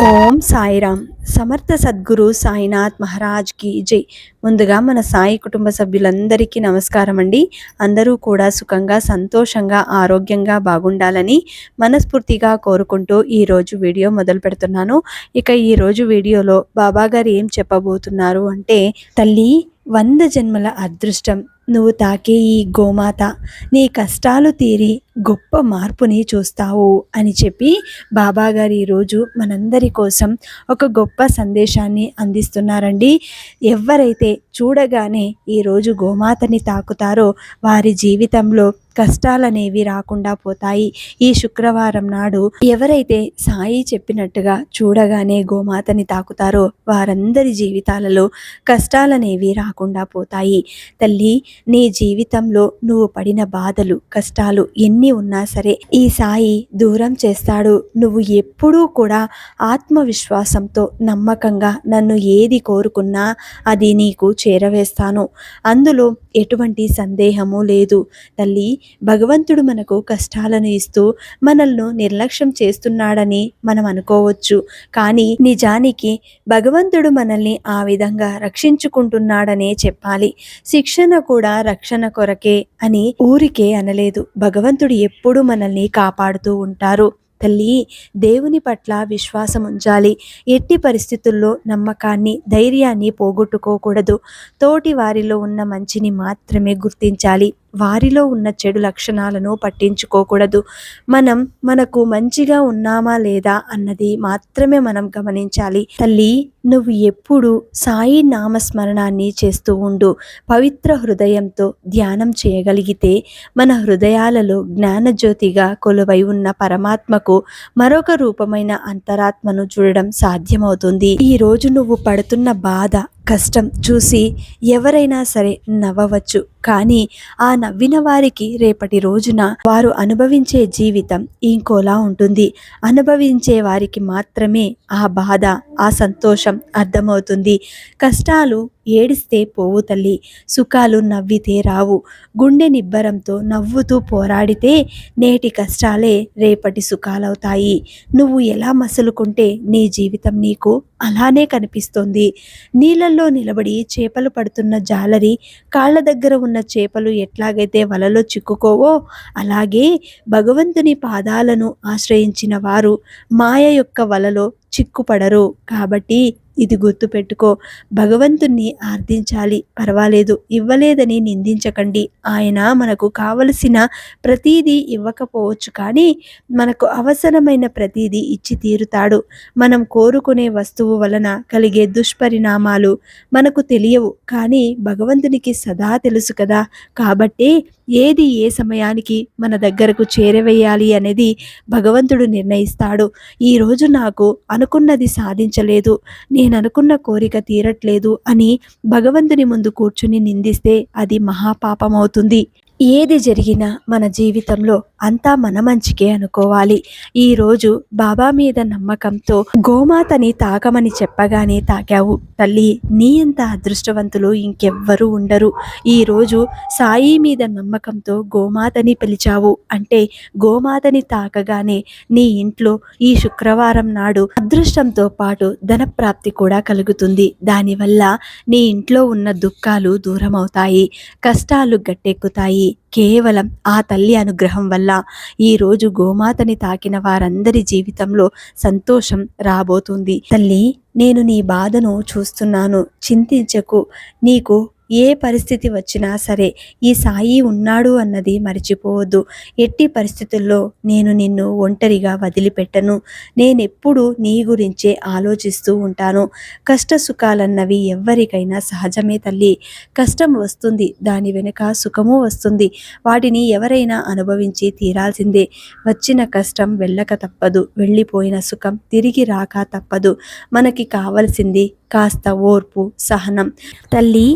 ఓం సాయిరామ్. సమర్థ సద్గురు సాయినాథ్ మహారాజ్కి జై. ముందుగా మన సాయి కుటుంబ సభ్యులందరికీ నమస్కారం అండి. అందరూ కూడా సుఖంగా, సంతోషంగా, ఆరోగ్యంగా బాగుండాలని మనస్ఫూర్తిగా కోరుకుంటూ ఈరోజు వీడియో మొదలు పెడుతున్నాను. ఇక ఈరోజు వీడియోలో బాబాగారు ఏం చెప్పబోతున్నారు అంటే, తల్లి 100 జన్మల అదృష్టం నువ్వు తాకే ఈ గోమాత నీ కష్టాలు తీరి గొప్ప మార్పుని చూస్తావు అని చెప్పి బాబాగారు ఈరోజు మనందరి కోసం ఒక గొప్ప సందేశాన్ని అందిస్తున్నారండి. ఎవరైతే చూడగానే ఈరోజు గోమాతని తాకుతారో వారి జీవితంలో కష్టాలనేవి రాకుండా పోతాయి. ఈ శుక్రవారం నాడు ఎవరైతే సాయి చెప్పినట్టుగా చూడగానే గోమాతని తాకుతారో వారందరి జీవితాలలో కష్టాలనేవి రాకుండా పోతాయి. తల్లి, నీ జీవితంలో నువ్వు పడిన బాధలు, కష్టాలు ఎన్ని ఉన్నా సరే ఈ సాయి దూరం చేస్తాడు. నువ్వు ఎప్పుడూ కూడా ఆత్మవిశ్వాసంతో నమ్మకంగా నన్ను ఏది కోరుకున్నా అది నీకు చేరవేస్తాను. అందులో ఎటువంటి సందేహము లేదు. తల్లి, భగవంతుడు మనకు కష్టాలను ఇస్తూ మనల్ని నిర్లక్ష్యం చేస్తున్నాడని మనం అనుకోవచ్చు. కానీ నిజానికి భగవంతుడు మనల్ని ఆ విధంగా రక్షించుకుంటున్నాడనే చెప్పాలి. శిక్షణ కూడా రక్షణ కొరకే అని ఊరికే అనలేదు. భగవంతుడు ఎప్పుడూ మనల్ని కాపాడుతూ ఉంటారు. తల్లి, దేవుని పట్ల విశ్వాసం ఉంచాలి. ఎట్టి పరిస్థితుల్లో నమ్మకాన్ని, ధైర్యాన్ని పోగొట్టుకోకూడదు. తోటి వారిలో ఉన్న మంచిని మాత్రమే గుర్తించాలి. వారిలో ఉన్న చెడు లక్షణాలను పట్టించుకోకూడదు. మనకు మంచిగా ఉన్నామా లేదా అన్నది మాత్రమే మనం గమనించాలి. తల్లి, నువ్వు ఎప్పుడు సాయి నామస్మరణాన్ని చేస్తూ ఉండు. పవిత్ర హృదయంతో ధ్యానం చేయగలిగితే మన హృదయాలలో జ్ఞానజ్యోతిగా కొలువై ఉన్న పరమాత్మకు మరొక రూపమైన అంతరాత్మను చూడడం సాధ్యమవుతుంది. ఈ రోజు నువ్వు పడుతున్న బాధ, కష్టం చూసి ఎవరైనా సరే నవ్వవచ్చు. కానీ ఆ నవ్విన వారికి రేపటి రోజున వారు అనుభవించే జీవితం ఇంకోలా ఉంటుంది. అనుభవించే వారికి మాత్రమే ఆ బాధ, ఆ సంతోషం అర్థమవుతుంది. కష్టాలు ఏడిస్తే పోవు తల్లి, సుఖాలు నవ్వితే రావు. గుండె నిబ్బరంతో నవ్వుతూ పోరాడితే నేటి కష్టాలే రేపటి సుఖాలవుతాయి. నువ్వు ఎలా మసులుకుంటే నీ జీవితం నీకు అలానే కనిపిస్తుంది. నీళ్ళల్లో నిలబడి చేపలు పడుతున్న జాలరి కాళ్ళ దగ్గర ఉన్న చేపలు ఎట్లాగైతే వలలో చిక్కుకోవో అలాగే భగవంతుని పాదాలను ఆశ్రయించిన వారు మాయ యొక్క వలలో చిక్కుపడరు. కాబట్టి ఇది గుర్తుపెట్టుకో. భగవంతుణ్ణి ఆర్థించాలి, పర్వాలేదు, ఇవ్వలేదని నిందించకండి. ఆయన మనకు కావలసిన ప్రతీదీ ఇవ్వకపోవచ్చు, కానీ మనకు అవసరమైన ప్రతీదీ ఇచ్చి తీరుతాడు. మనం కోరుకునే వస్తువు వలన కలిగే దుష్పరిణామాలు మనకు తెలియవు, కానీ భగవంతునికి సదా తెలుసు కదా. కాబట్టి ఏది ఏ సమయానికి మన దగ్గరకు చేరవేయాలి అనేది భగవంతుడు నిర్ణయిస్తాడు. ఈరోజు నాకు అనుకున్నది సాధించలేదు, నేను అనుకున్న కోరిక తీరట్లేదు అని భగవంతుని ముందు కూర్చుని నిందిస్తే అది మహాపాపం అవుతుంది. ఏది జరిగినా మన జీవితంలో అంతా మన మంచికే అనుకోవాలి. ఈరోజు బాబా మీద నమ్మకంతో గోమాతని తాకమని చెప్పగానే తాకావు. తల్లి, నీ అంత అదృష్టవంతులు ఇంకెవ్వరూ ఉండరు. ఈరోజు సాయి మీద నమ్మకంతో గోమాతని పిలిచావు అంటే గోమాతని తాకగానే నీ ఇంట్లో ఈ శుక్రవారం నాడు అదృష్టంతో పాటు ధనప్రాప్తి కూడా కలుగుతుంది. దానివల్ల నీ ఇంట్లో ఉన్న దుఃఖాలు దూరమవుతాయి, కష్టాలు గట్టెక్కుతాయి. కేవలం ఆ తల్లి అనుగ్రహం వల్ల ఈరోజు గోమాతని తాకిన వారందరి జీవితంలో సంతోషం రాబోతుంది. తల్లి, నేను నీ బాధను చూస్తున్నాను, చింతించకు. నీకు ఏ పరిస్థితి వచ్చినా సరే ఈ సాయి ఉన్నాడు అన్నది మర్చిపోవద్దు. ఎట్టి పరిస్థితుల్లో నేను నిన్ను ఒంటరిగా వదిలిపెట్టను. నేనెప్పుడు నీ గురించే ఆలోచిస్తూ ఉంటాను. కష్ట సుఖాలన్నవి ఎవ్వరికైనా సహజమే తల్లి. కష్టం వస్తుంది, దాని వెనుక సుఖము వస్తుంది. వాటిని ఎవరైనా అనుభవించి తీరాల్సిందే. వచ్చిన కష్టం వెళ్ళక తప్పదు, వెళ్ళిపోయిన సుఖం తిరిగి రాక తప్పదు. మనకి కావలసింది కాస్త ఓర్పు, సహనం. తల్లి,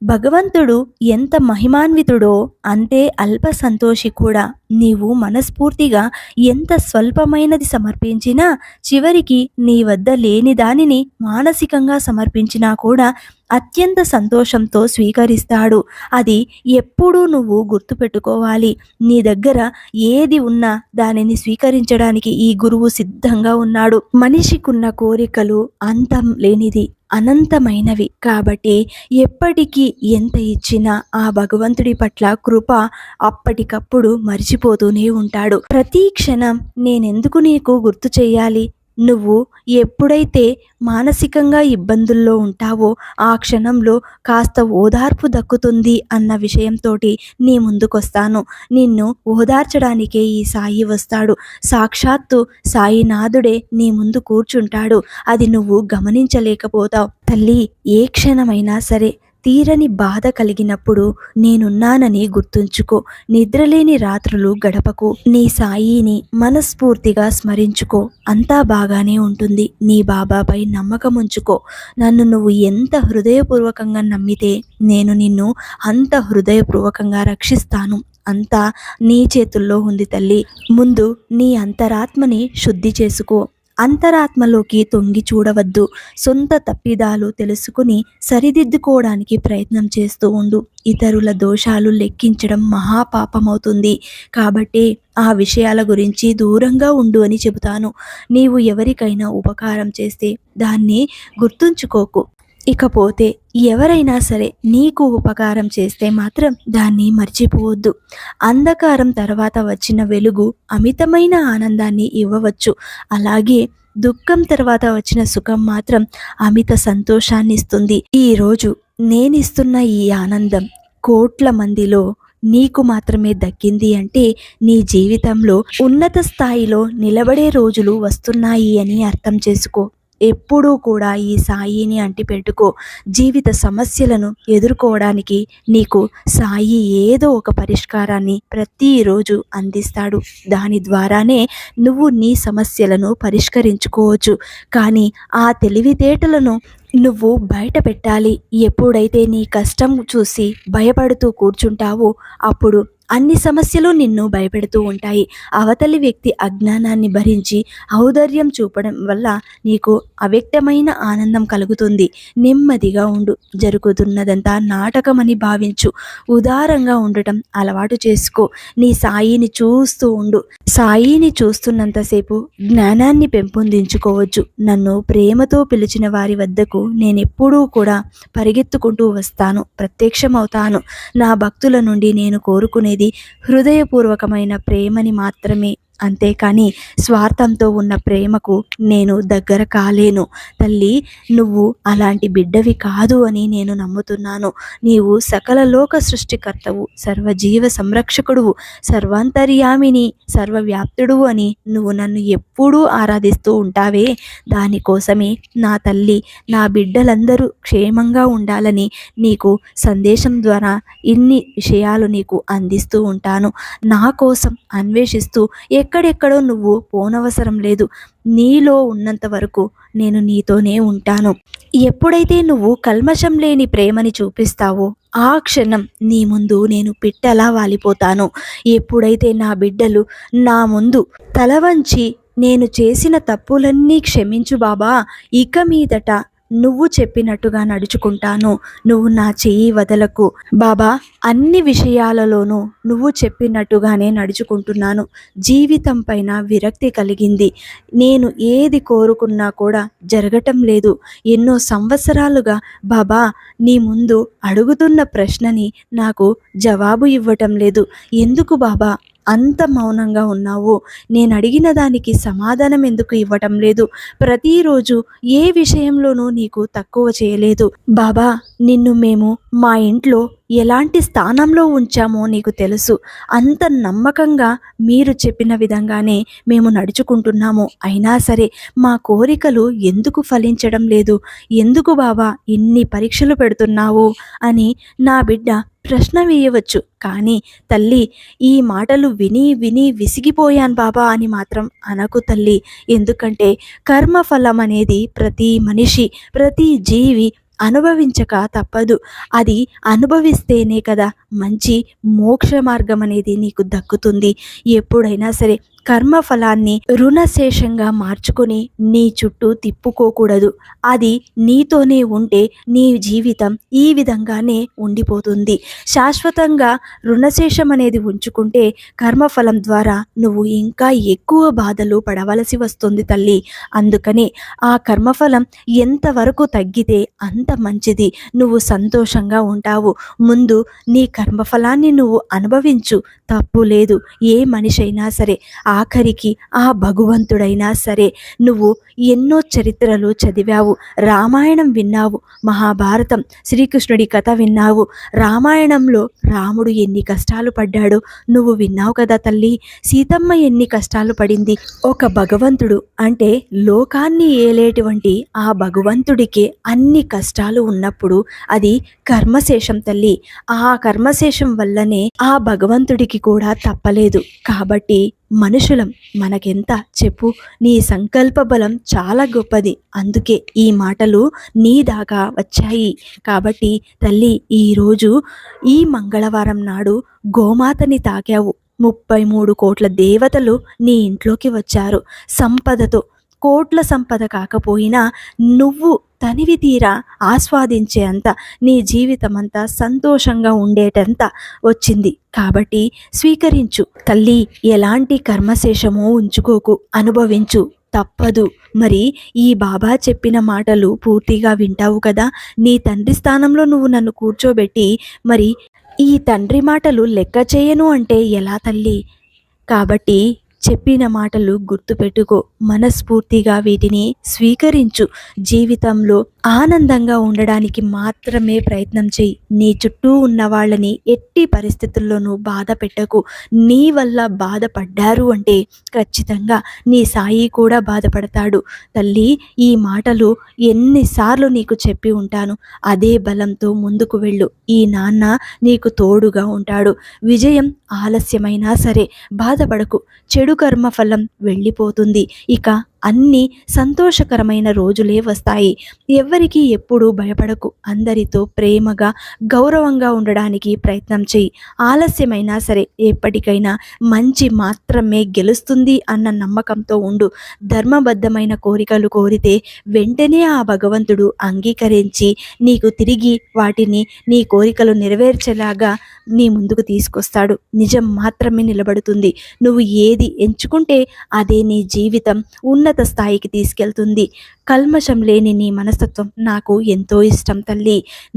భగవంతుడు ఎంత మహిమాన్వితుడో అంతే అల్ప సంతోషి కూడా. నీవు మనస్ఫూర్తిగా ఎంత స్వల్పమైనది సమర్పించినా, చివరికి నీ వద్ద లేని దానిని మానసికంగా సమర్పించినా కూడా అత్యంత సంతోషంతో స్వీకరిస్తాడు. అది ఎప్పుడూ నువ్వు గుర్తుపెట్టుకోవాలి. నీ దగ్గర ఏది ఉన్నా దానిని స్వీకరించడానికి ఈ గురువు సిద్ధంగా ఉన్నాడు. మనిషికున్న కోరికలు అంతం లేనిది, అనంతమైనవి. కాబట్టి ఎప్పటికీ ఎంత ఇచ్చినా ఆ భగవంతుడి పట్ల కృప అప్పటికప్పుడు మర్చిపోతూనే ఉంటాడు. ప్రతి క్షణం నేనెందుకు నీకు గుర్తు చేయాలి? నువ్వు ఎప్పుడైతే మానసికంగా ఇబ్బందుల్లో ఉంటావో ఆ క్షణంలో కాస్త ఓదార్పు దక్కుతుంది అన్న విషయంతోటి నీ ముందుకొస్తాను. నిన్ను ఓదార్చడానికే ఈ సాయి వస్తాడు. సాక్షాత్తు సాయినాథుడే నీ ముందు కూర్చుంటాడు. అది నువ్వు గమనించలేకపోతావు. తల్లి, ఏ క్షణమైనా సరే తీరని బాధ కలిగినప్పుడు నేనున్నానని గుర్తుంచుకో. నిద్రలేని రాత్రులు గడపకు. నీ సాయిని మనస్ఫూర్తిగా స్మరించుకో. అంతా బాగానే ఉంటుంది. నీ బాబాపై నమ్మకం ఉంచుకో. నన్ను నువ్వు ఎంత హృదయపూర్వకంగా నమ్మితే నేను నిన్ను అంత హృదయపూర్వకంగా రక్షిస్తాను. అంతా నీ చేతుల్లో ఉంది తల్లి. ముందు నీ అంతరాత్మని శుద్ధి చేసుకో. అంతరాత్మలోకి తొంగి చూడవద్దు. సొంత తప్పిదాలు తెలుసుకుని సరిదిద్దుకోవడానికి ప్రయత్నం చేస్తూ ఉండు. ఇతరుల దోషాలు లెక్కించడం మహాపాపమవుతుంది. కాబట్టి ఆ విషయాల గురించి దూరంగా ఉండు అని చెబుతాను. నీవు ఎవరికైనా ఉపకారం చేస్తే దాన్ని గుర్తుంచుకోకు. ఇకపోతే ఎవరైనా సరే నీకు ఉపకారం చేస్తే మాత్రం దాన్ని మర్చిపోవద్దు. అంధకారం తర్వాత వచ్చిన వెలుగు అమితమైన ఆనందాన్ని ఇవ్వవచ్చు. అలాగే దుఃఖం తర్వాత వచ్చిన సుఖం మాత్రం అమిత సంతోషాన్ని ఇస్తుంది. ఈరోజు నేనిస్తున్న ఈ ఆనందం కోట్ల మందిలో నీకు మాత్రమే దక్కింది అంటే నీ జీవితంలో ఉన్నత స్థాయిలో నిలబడే రోజులు వస్తున్నాయి అని అర్థం చేసుకో. ఎప్పుడూ కూడా ఈ సాయిని అంటిపెట్టుకో. జీవిత సమస్యలను ఎదుర్కోవడానికి నీకు సాయి ఏదో ఒక పరిష్కారాన్ని ప్రతిరోజు అందిస్తాడు. దాని ద్వారానే నువ్వు నీ సమస్యలను పరిష్కరించుకోవచ్చు. కానీ ఆ తెలివితేటలను నువ్వు బయట పెట్టాలి. ఎప్పుడైతే నీ కష్టం చూసి భయపడుతూ కూర్చుంటావో అప్పుడు అన్ని సమస్యలు నిన్ను భయపెడుతూ ఉంటాయి. అవతలి వ్యక్తి అజ్ఞానాన్ని భరించి ఔదార్యం చూపడం వల్ల నీకు అవ్యక్తమైన ఆనందం కలుగుతుంది. నెమ్మదిగా ఉండు. జరుగుతున్నదంతా నాటకమని భావించు. ఉదారంగా ఉండటం అలవాటు చేసుకో. నీ సాయిని చూస్తూ ఉండు. సాయిని చూస్తున్నంతసేపు జ్ఞానాన్ని పెంపొందించుకోవచ్చు. నన్ను ప్రేమతో పిలిచిన వారి వద్దకు నేనెప్పుడూ కూడా పరిగెత్తుకుంటూ వస్తాను, ప్రత్యక్షమవుతాను. నా భక్తుల నుండి నేను కోరుకునేది హృదయపూర్వకమైన ప్రేమని మాత్రమే. అంతేకాని స్వార్థంతో ఉన్న ప్రేమకు నేను దగ్గర కాలేను. తల్లి, నువ్వు అలాంటి బిడ్డవి కాదు అని నేను నమ్ముతున్నాను. నీవు సకల లోక సృష్టికర్తవు, సర్వజీవ సంరక్షకుడువు, సర్వాంతర్యామిని, సర్వవ్యాప్తుడువు అని నువ్వు నన్ను ఎప్పుడూ ఆరాధిస్తూ ఉంటావే. దానికోసమే నా తల్లి, నా బిడ్డలందరూ క్షేమంగా ఉండాలని నీకు సందేశం ద్వారా ఇన్ని విషయాలు నీకు అందిస్తూ ఉంటాను. నా కోసం అన్వేషిస్తూ ఎక్కడెక్కడో నువ్వు పోనవసరం లేదు. నీలో ఉన్నంత వరకు నేను నీతోనే ఉంటాను. ఎప్పుడైతే నువ్వు కల్మషం లేని ప్రేమని చూపిస్తావో ఆ క్షణం నీ ముందు నేను పిట్టలా వాలిపోతాను. ఎప్పుడైతే నా బిడ్డలు నా ముందు తల వంచి నేను చేసిన తప్పులన్నీ క్షమించు బాబా, ఇక మీదట నువ్వు చెప్పినట్టుగా నడుచుకుంటాను, నువ్వు నా చెయ్యి వదలకు బాబా, అన్ని విషయాలలోనూ నువ్వు చెప్పినట్టుగానే నడుచుకుంటున్నాను. జీవితం పైన విరక్తి కలిగింది. నేను ఏది కోరుకున్నా కూడా జరగటం లేదు. ఎన్నో సంవత్సరాలుగా బాబా నీ ముందు అడుగుతున్న ప్రశ్నని నాకు జవాబు ఇవ్వటం లేదు. ఎందుకు బాబా అంత మౌనంగా ఉన్నావు? నేను అడిగిన దానికి సమాధానం ఎందుకు ఇవ్వటం లేదు? ప్రతిరోజు ఏ విషయంలోనూ నీకు తక్కువ చేయలేదు బాబా. నిన్ను మేము మా ఇంట్లో ఎలాంటి స్థానంలో ఉంచామో నీకు తెలుసు. అంత నమ్మకంగా మీరు చెప్పిన విధంగానే మేము నడుచుకుంటున్నాము. అయినా సరే మా కోరికలు ఎందుకు ఫలించడం లేదు? ఎందుకు బాబా ఇన్ని పరీక్షలు పెడుతున్నావు అని నా బిడ్డ ప్రశ్న వేయవచ్చు. కానీ తల్లి, ఈ మాటలు విని విని విసిగిపోయాను బాబా అని మాత్రం అనకు తల్లి. ఎందుకంటే కర్మఫలం అనేది ప్రతి మనిషి, ప్రతి జీవి అనుభవించక తప్పదు. అది అనుభవిస్తేనే కదా మంచి మోక్ష మార్గం అనేది నీకు దక్కుతుంది. ఎప్పుడైనా సరే కర్మఫలాన్ని రుణశేషంగా మార్చుకొని నీ చుట్టూ తిప్పుకోకూడదు. అది నీతోనే ఉంటే నీ జీవితం ఈ విధంగానే ఉండిపోతుంది. శాశ్వతంగా రుణశేషం అనేది ఉంచుకుంటే కర్మఫలం ద్వారా నువ్వు ఇంకా ఎక్కువ బాధలు పడవలసి వస్తుంది తల్లి. అందుకని ఆ కర్మఫలం ఎంతవరకు తగ్గితే అంత మంచిది. నువ్వు సంతోషంగా ఉంటావు. ముందు నీ కర్మఫలాన్ని నువ్వు అనుభవించు, తప్పు లేదు. ఏ మనిషి అయినా సరే, ఆఖరికి ఆ భగవంతుడైనా సరే, నువ్వు ఎన్నో చరిత్రలు చదివావు, రామాయణం విన్నావు, మహాభారతం శ్రీకృష్ణుడి కథ విన్నావు. రామాయణంలో రాముడు ఎన్ని కష్టాలు పడ్డాడో నువ్వు విన్నావు కదా తల్లి. సీతమ్మ ఎన్ని కష్టాలు పడింది. ఒక భగవంతుడు అంటే లోకాన్ని ఏలేటువంటి ఆ భగవంతుడికి అన్ని కష్టాలు ఉన్నప్పుడు అది కర్మశేషం తల్లి. ఆ కర్మశేషం వల్లనే ఆ భగవంతుడికి కూడా తప్పలేదు. కాబట్టి మనుషులం మనకెంత చెప్పు. నీ సంకల్ప బలం చాలా గొప్పది. అందుకే ఈ మాటలు నీ దాకా వచ్చాయి. కాబట్టి తల్లి, ఈరోజు ఈ మంగళవారం నాడు గోమాతని తాకావు. 33 కోట్ల దేవతలు నీ ఇంట్లోకి వచ్చారు సంపదతో. కోట్ల సంపద కాకపోయినా నువ్వు తనివి తీరా ఆస్వాదించే అంత, నీ జీవితం అంతా సంతోషంగా ఉండేటంత వచ్చింది. కాబట్టి స్వీకరించు తల్లి. ఎలాంటి కర్మశేషమో ఉంచుకోకు, అనుభవించు, తప్పదు. మరి ఈ బాబా చెప్పిన మాటలు పూర్తిగా వింటావు కదా. నీ తండ్రి స్థానంలో నువ్వు నన్ను కూర్చోబెట్టి మరి ఈ తండ్రి మాటలు లెక్క చేయను అంటే ఎలా తల్లి? కాబట్టి చెప్పిన మాటలు గుర్తుపెట్టుకో, మనస్ఫూర్తిగా వీటిని స్వీకరించు. జీవితంలో ఆనందంగా ఉండడానికి మాత్రమే ప్రయత్నం చేయి. నీ చుట్టూ ఉన్న వాళ్ళని ఎట్టి పరిస్థితుల్లోనూ బాధ పెట్టకు. నీ వల్ల బాధపడ్డారు అంటే ఖచ్చితంగా నీ సాయి కూడా బాధపడతాడు. తల్లి, ఈ మాటలు ఎన్నిసార్లు నీకు చెప్పి ఉంటాను. అదే బలంతో ముందుకు వెళ్ళు. ఈ నాన్న నీకు తోడుగా ఉంటాడు. విజయం ఆలస్యమైనా సరే బాధపడకు. చెడు కర్మఫలం వెళ్ళిపోతుంది. ఇక అన్ని సంతోషకరమైన రోజులే వస్తాయి. ఎవ్వరికీ ఎప్పుడూ భయపడకు. అందరితో ప్రేమగా గౌరవంగా ఉండడానికి ప్రయత్నం చేయి. ఆలస్యమైనా సరే ఎప్పటికైనా మంచి మాత్రమే గెలుస్తుంది అన్న నమ్మకంతో ఉండు. ధర్మబద్ధమైన కోరికలు కోరితే వెంటనే ఆ భగవంతుడు అంగీకరించి నీకు తిరిగి వాటిని, నీ కోరికలు నెరవేర్చేలాగా నీ ముందుకు తీసుకొస్తాడు. నిజం మాత్రమే నిలబడుతుంది. నువ్వు ఏది ఎంచుకుంటే అదే నీ జీవితం ఉన్నత స్థాయికి తీసుకెళ్తుంది. కల్మషం లేని నీ మనస్తత్వం నాకు ఎంతో ఇష్టం తల్లి.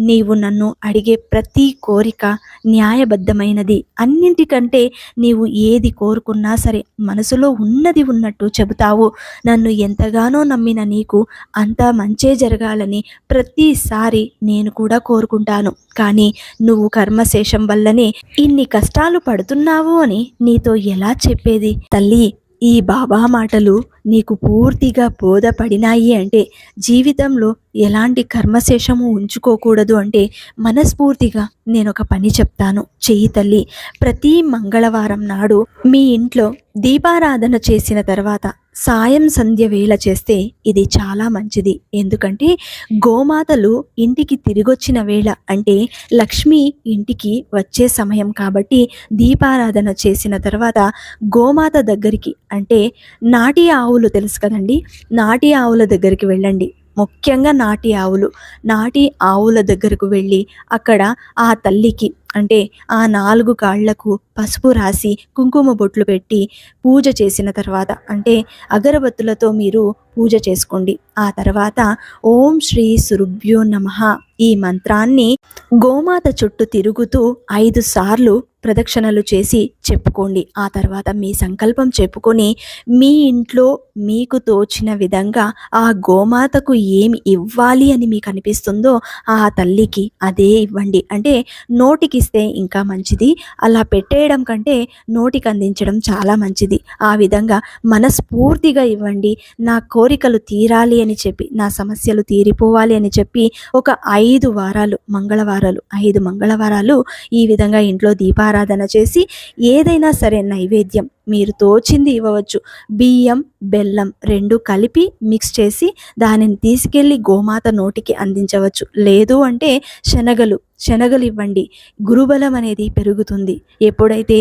నీవు నన్ను అడిగే ప్రతి కోరిక న్యాయబద్ధమైనది. అన్నింటికంటే నీవు ఏది కోరుకున్నా సరే మనసులో ఉన్నది ఉన్నట్టు చెబుతావు. నన్ను ఎంతగానో నమ్మిన నీకు అంతా మంచే జరగాలని ప్రతిసారి నేను కూడా కోరుకుంటాను. కానీ నువ్వు కర్మశేషం వల్లనే ఇన్ని కష్టాలు పడుతున్నావు అని నీతో ఎలా చెప్పేది తల్లి? ఈ బాబా మాటలు నీకు పూర్తిగా బోధపడినాయి అంటే జీవితంలో ఎలాంటి కర్మశేషము ఉంచుకోకూడదు అంటే మనస్ఫూర్తిగా నేను ఒక పని చెప్తాను, చెయ్యి తల్లి. ప్రతి మంగళవారం నాడు మీ ఇంట్లో దీపారాధన చేసిన తర్వాత సాయం సంధ్య వేళ చేస్తే ఇది చాలా మంచిది. ఎందుకంటే గోమాతలు ఇంటికి తిరిగొచ్చిన వేళ అంటే లక్ష్మి ఇంటికి వచ్చే సమయం కాబట్టి దీపారాధన చేసిన తర్వాత గోమాత దగ్గరికి అంటే నాటి ఆవులు తెలుసు కదండి, నాటి ఆవుల దగ్గరికి వెళ్ళండి. ముఖ్యంగా నాటి ఆవుల దగ్గరకు వెళ్ళి అక్కడ ఆ తల్లికి అంటే ఆ 4 కాళ్లకు పసుపు రాసి కుంకుమ బొట్లు పెట్టి పూజ చేసిన తర్వాత అంటే అగరబత్తులతో మీరు పూజ చేసుకోండి. ఆ తర్వాత ఓం శ్రీ సురుభ్యో నమః ఈ మంత్రాన్ని గోమాత చుట్టూ తిరుగుతూ 5 సార్లు ప్రదక్షిణలు చేసి చెప్పుకోండి. ఆ తర్వాత మీ సంకల్పం చెప్పుకొని మీ ఇంట్లో మీకు తోచిన విధంగా ఆ గోమాతకు ఏమి ఇవ్వాలి అని మీకు అనిపిస్తుందో ఆ తల్లికి అదే ఇవ్వండి. అంటే నోటికిస్తే ఇంకా మంచిది. అలా పెట్టేయడం కంటే నోటికి అందించడం చాలా మంచిది. ఆ విధంగా మనస్ఫూర్తిగా ఇవ్వండి. నా కోరికలు తీరాలి అని చెప్పి, నా సమస్యలు తీరిపోవాలి అని చెప్పి ఒక 5 మంగళవారాలు ఈ విధంగా ఇంట్లో దీపారాధన చేసి ఏదైనా సరే నైవేద్యం మీరు తోచింది ఇవ్వవచ్చు. బియ్యం, బెల్లం 2 కలిపి మిక్స్ చేసి దానిని తీసుకెళ్ళి గోమాత నోటికి అందించవచ్చు. లేదు అంటే శనగలు ఇవ్వండి. గురుబలం అనేది పెరుగుతుంది. ఎప్పుడైతే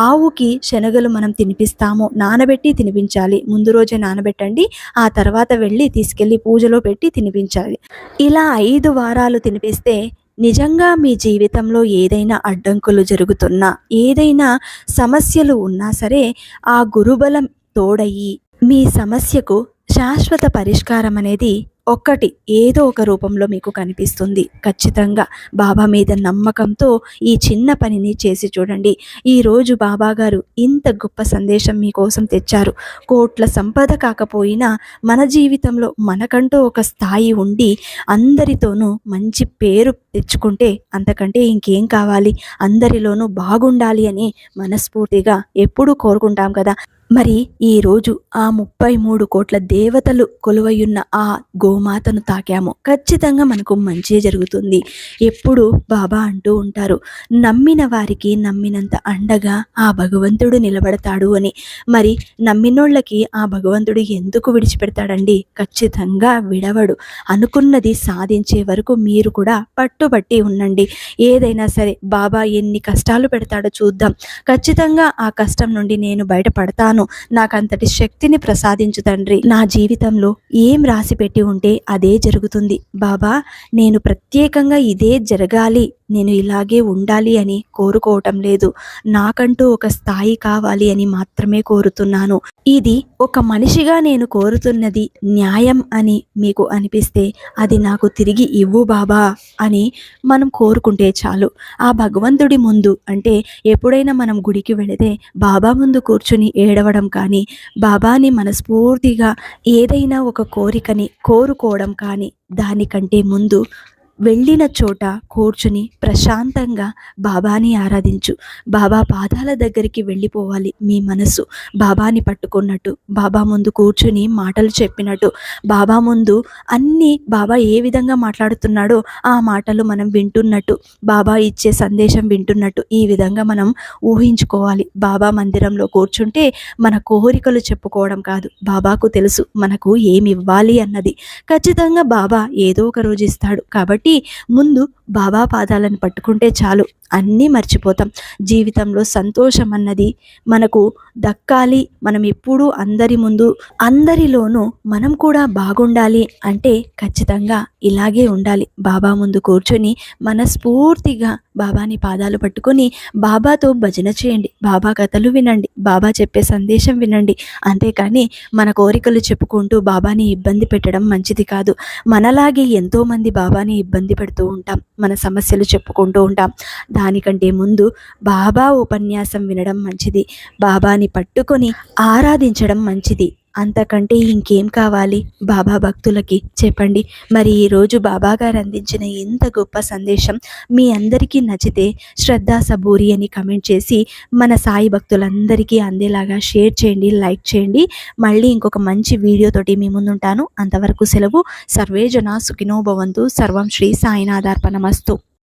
ఆవుకి శనగలు మనం తినిపిస్తామో, నానబెట్టి తినిపించాలి. ముందు రోజే నానబెట్టండి, ఆ తర్వాత వెళ్ళి తీసుకెళ్ళి పూజలో పెట్టి తినిపించాలి. ఇలా 5 వారాలు తినిపిస్తే నిజంగా మీ జీవితంలో ఏదైనా అడ్డంకులు జరుగుతున్నా, ఏదైనా సమస్యలు ఉన్నా సరే ఆ గురుబలం తోడయి మీ సమస్యకు శాశ్వత పరిష్కారం అనేది ఏదో ఒక రూపంలో మీకు కనిపిస్తుంది. ఖచ్చితంగా బాబా మీద నమ్మకంతో ఈ చిన్న పనిని చేసి చూడండి. ఈరోజు బాబా గారు ఇంత గొప్ప సందేశం మీకోసం తెచ్చారు. కోట్ల సంపద కాకపోయినా మన జీవితంలో మనకంటూ ఒక స్థాయి ఉండి అందరితోనూ మంచి పేరు తెచ్చుకుంటే అంతకంటే ఇంకేం కావాలి. అందరిలోనూ బాగుండాలి అని మనస్ఫూర్తిగా ఎప్పుడూ కోరుకుంటాం కదా. మరి ఈరోజు ఆ 33 కోట్ల దేవతలు కొలువయున్న ఆ గోమాతను తాకాము, ఖచ్చితంగా మనకు మంచి జరుగుతుంది. ఎప్పుడు బాబా అంటూ ఉంటారు, నమ్మిన వారికి నమ్మినంత అండగా ఆ భగవంతుడు నిలబడతాడు అని. మరి నమ్మినోళ్ళకి ఆ భగవంతుడు ఎందుకు విడిచిపెడతాడండి? ఖచ్చితంగా విడవడు. అనుకున్నది సాధించే వరకు మీరు కూడా పట్టుబట్టి ఉండండి. ఏదైనా సరే బాబా ఎన్ని కష్టాలు పెడతాడో చూద్దాం. ఖచ్చితంగా ఆ కష్టం నుండి నేను బయటపడతాను. నాకంతటి శక్తిని ప్రసాదించు తండ్రి. నా జీవితంలో ఏం రాసి పెట్టి ఉంటే అదే జరుగుతుంది బాబా. నేను ప్రత్యేకంగా ఇదే జరగాలి, నేను ఇలాగే ఉండాలి అని కోరుకోవటం లేదు. నాకంటూ ఒక స్థాయి కావాలి అని మాత్రమే కోరుతున్నాను. ఇది ఒక మనిషిగా నేను కోరుతున్నది న్యాయం అని మీకు అనిపిస్తే అది నాకు తిరిగి ఇవ్వు బాబా అని మనం కోరుకుంటే చాలు. ఆ భగవంతుడి ముందు, అంటే ఎప్పుడైనా మనం గుడికి వెళితే బాబా ముందు కూర్చుని ఏడవడం కానీ, బాబాని మనస్ఫూర్తిగా ఏదైనా ఒక కోరికని కోరుకోవడం కానీ, దానికంటే ముందు వెళ్ళిన చోట కూర్చుని ప్రశాంతంగా బాబాని ఆరాధించు. బాబా పాదాల దగ్గరికి వెళ్ళిపోవాలి మీ మనసు. బాబాని పట్టుకున్నట్టు, బాబా ముందు కూర్చుని మాటలు చెప్పినట్టు, బాబా ముందు అన్నీ బాబా ఏ విధంగా మాట్లాడుతున్నాడో ఆ మాటలు మనం వింటున్నట్టు, బాబా ఇచ్చే సందేశం వింటున్నట్టు ఈ విధంగా మనం ఊహించుకోవాలి. బాబా మందిరంలో కూర్చుంటే మన కోరికలు చెప్పుకోవడం కాదు, బాబాకు తెలుసు మనకు ఏమి ఇవ్వాలి అన్నది. ఖచ్చితంగా బాబా ఏదో ఒక రోజు ఇస్తాడు. కాబట్టి ముందు బాబా పాదాలను పట్టుకుంటే చాలు, అన్నీ మర్చిపోతాం. జీవితంలో సంతోషం అన్నది మనకు దక్కాలి. మనం ఎప్పుడూ అందరి ముందు, అందరిలోనూ మనం కూడా బాగుండాలి అంటే ఖచ్చితంగా ఇలాగే ఉండాలి. బాబా ముందు కూర్చొని మనస్ఫూర్తిగా బాబాని పాదాలు పట్టుకొని బాబాతో భజన చేయండి, బాబా కథలు వినండి, బాబా చెప్పే సందేశం వినండి. అంతేకాని మన కోరికలు చెప్పుకుంటూ బాబాని ఇబ్బంది పెట్టడం మంచిది కాదు. మనలాగే ఎంతోమంది బాబాని ఇబ్బంది పెడుతూ ఉంటాం, మన సమస్యలు చెప్పుకుంటూ ఉంటాం. దానికంటే ముందు బాబా ఉపన్యాసం వినడం మంచిది, బాబాని పట్టుకొని ఆరాధించడం మంచిది. అంతకంటే ఇంకేం కావాలి బాబా భక్తులకి చెప్పండి. మరి ఈరోజు బాబా గారు అందించిన ఇంత గొప్ప సందేశం మీ అందరికీ నచ్చితే శ్రద్ధా సబూరి అని కమెంట్ చేసి మన సాయి భక్తులందరికీ అందేలాగా షేర్ చేయండి, లైక్ చేయండి. మళ్ళీ ఇంకొక మంచి వీడియోతోటి మీ ముందుంటాను. అంతవరకు సెలవు. సర్వే జన సుఖినో భవంతు. సర్వం శ్రీ సాయినాథార్పణమస్తు.